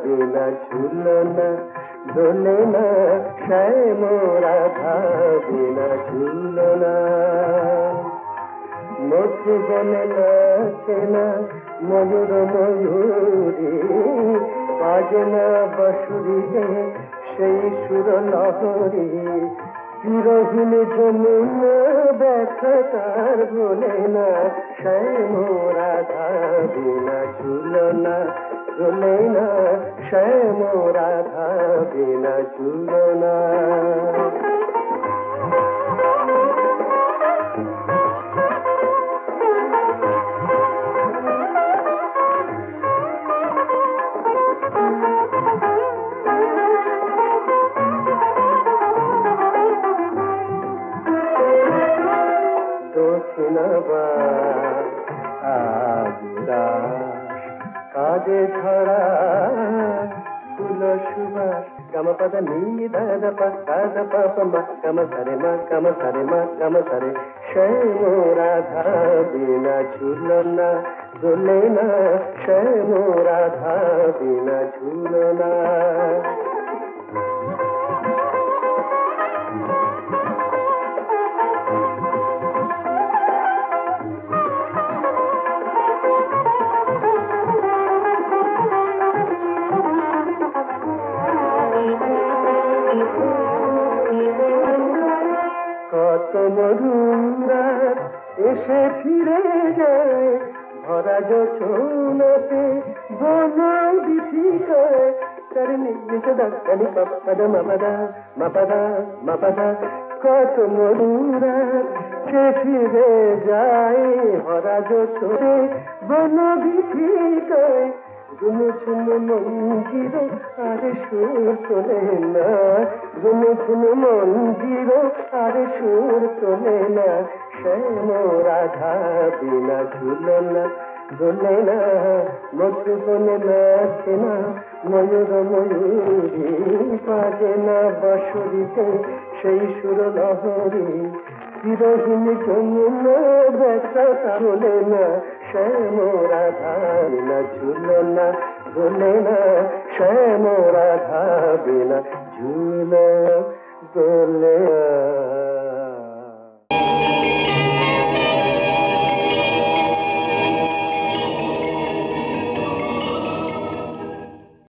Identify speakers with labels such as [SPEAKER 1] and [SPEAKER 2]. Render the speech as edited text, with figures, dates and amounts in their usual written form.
[SPEAKER 1] বিনা ঝুলনা দোলে না শ্যাম রাধা বিনা ঝুলনা মধ্যে বনে নাচে না ময়ূর ময়ূরী বাজে না বাঁশুরি সেই সুর লহরী বিরহীন যমুনা ব্যথা তার ভোলে না শ্যাম রাধা বিনা ঝুলনা ভোলে না শ্যাম রাধা বিনা ঝুলনা কাজে ঝরা ফুল সুবাস গম পদ নি দদ পদ পা গম সরে গম সরে শ্যাম রাধা বিনা ঝুলনা দোলে না শ্যাম রাধা বিনা ঝুলনা কত মধুরাত এসে ফিরে যায় ভরা যোছনাতে বন বিথিকায় করনি নিষেধা কনি পদ মপদা কত মধুরাত সে ফিরে যায় ভরা যোছনে বন বিথিকায় গুনে শুনে মঞ্জির আর সুর তোলে না গুনে শুনে মঞ্জির আর সুর তোলে না শ্যাম রাধা বিনা ঝুলনা দোলে না মধু বনে নাচে না ময়ূর ময়ূরী বাজে না বাঁশুরিতে সেই সুর লহরী বিরহীন যমুনা ব্যথা তোলে না শ্যাম রাধা বিনা ঝুলনা দোলে না শ্যাম রাধা বিনা ঝুলনা দোলে